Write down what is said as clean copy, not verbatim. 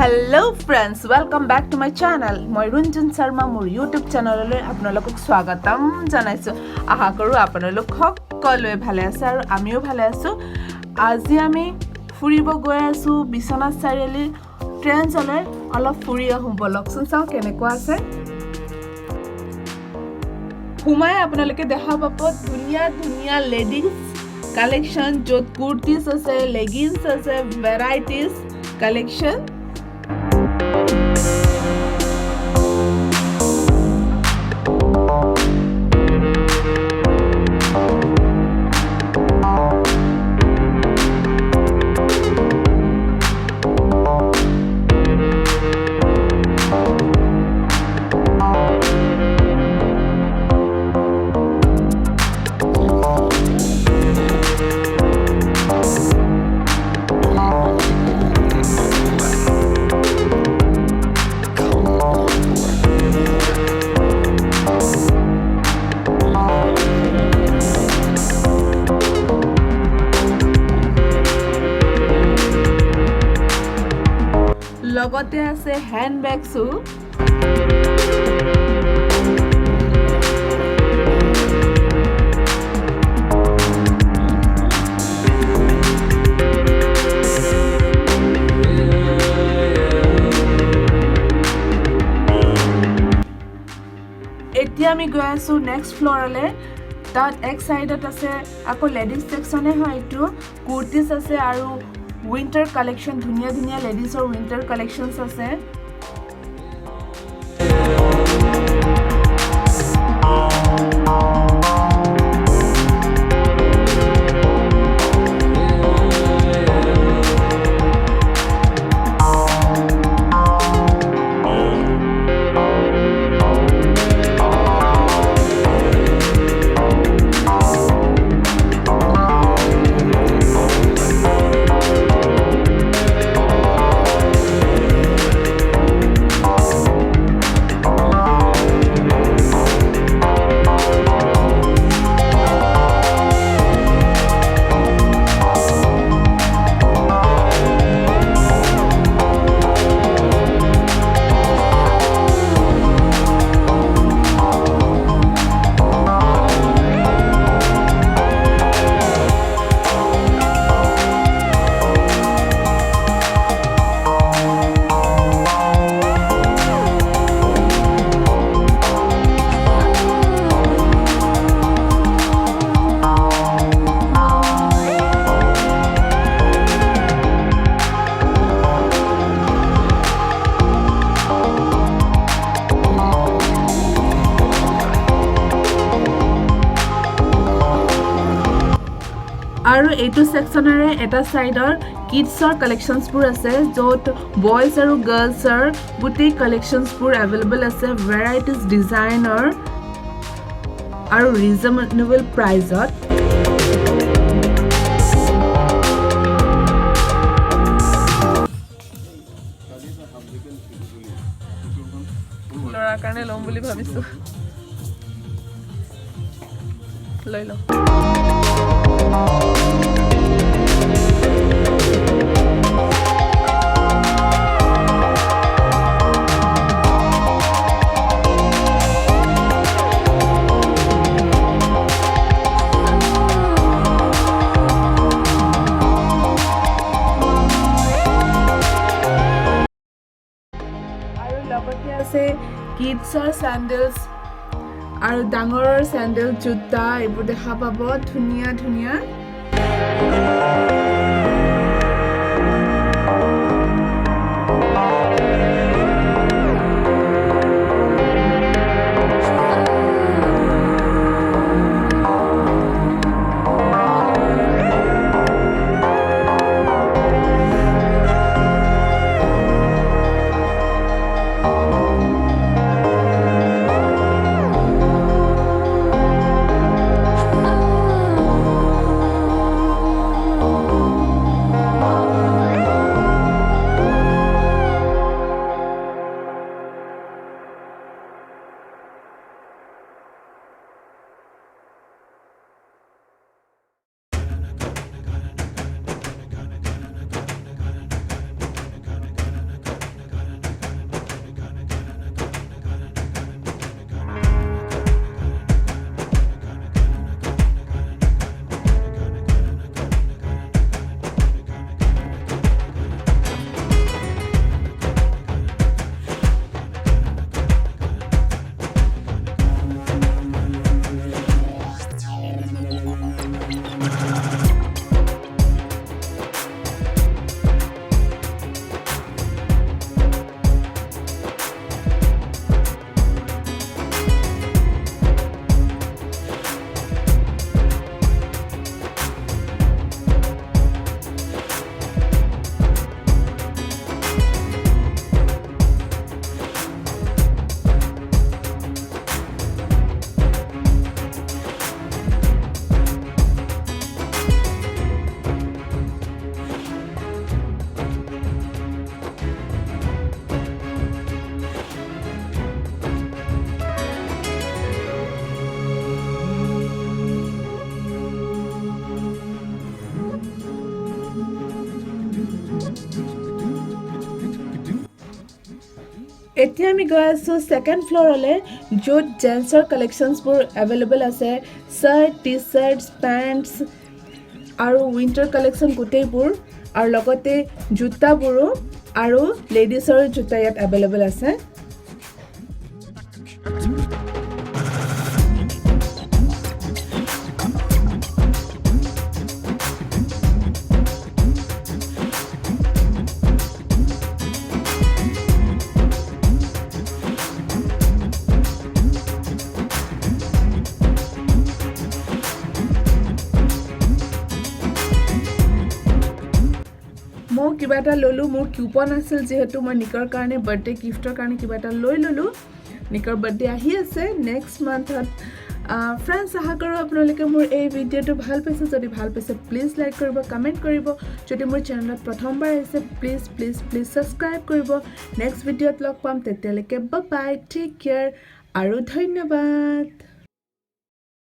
Hello friends, welcome back to my channel. মই Runjun Sharma মোৰ YouTube চেনেললৈ আপোনালোকক স্বাগতম জনাইছো। আশা কৰো আপোনালোক সকলোৱে ভালে আছে আৰু আমিও ভালে আছো। আজি আমি ফুৰিব গৈ আছো বিশ্বনাথ চাৰিআলি ট্ৰেইন চলে অলপ ফুৰি আহো বলকচোন চাও কেনেকুৱা আছে। হুমাই আপোনালোকে দেখা পাব ধুনিয়া ধুনিয়া লেডিজ কালেকশন যত কুৰ্তিজ আছে, লেগিংস আছে, ভ্যাৰাইটিজ কালেকশন। লগতে আছে হ্যান্ডব্যাগসও। এতিয়া আমি গৈ আছো নেক্সট ফ্লোৰলে। তাত এক সাইডত আছে আকৌ লেডিজ সেকশনে হয়, এইটো কুৰ্তিজ আছে আৰু উইন্টাৰ কালেকশন ধুনিয়া ধুনিয়া লেডিজৰ উইন্টাৰ কালেকশনস আছে। আৰু এইটো সেকশনৰে এটা সাইডৰ কিডছৰ কালেকশনসবোৰ আছে যত বয়জ আৰু গাৰ্লছৰ গোটেই কালেকশনসবোৰ अवेलेबल আছে, ভ্যাৰাইটিজ ডিজাইনৰ আৰু ৰিজনেবল প্ৰাইজত। লৰা কাৰণে লম বুলি ভাবিছো, লৈ ল। লগতে আছে কিডছৰ স্যান্ডেলস আৰু ডাঙৰৰ স্যান্ডেল জোতা এইবোৰ দেখা পাব ধুনিয়া ধুনিয়া। এতিয়া আমি গৈ আছোঁ ছেকেণ্ড ফ্ল'ৰলৈ য'ত জেন্টছৰ কালেকশ্যনছবোৰ এভেইলেবল আছে চাৰ্ট টি চাৰ্টছ পেণ্টছ আৰু উইণ্টাৰ কালেকশ্যন গোটেইবোৰ আৰু লগতে জোতাবোৰো আৰু লেডিছৰ জোতা ইয়াত এভেইলেবল আছে মই কিবা এটা ল'লোঁ মোৰ কুপন আছিল যিহেতু মই নিকৰ কাৰণে বাৰ্থডে গিফ্টৰ কাৰণে কিবা এটা লৈ ল'লোঁ নিকৰ বাৰ্থডে আহি আছে নেক্সট মান্থত ফ্ৰেণ্ডছ আশা কৰোঁ আপোনালোকে মোৰ এই ভিডিঅ'টো ভাল পাইছে যদি ভাল পাইছে প্লিজ লাইক কৰিব কমেণ্ট কৰিব যদি মোৰ চেনেলত প্ৰথমবাৰ আহিছে প্লিজ প্লিজ প্লিজ ছাবস্ক্ৰাইব কৰিব নেক্সট ভিডিঅ'ত লগ পাম তেতিয়ালৈকে বাই বাই টেক কেয়াৰ আৰু ধন্যবাদ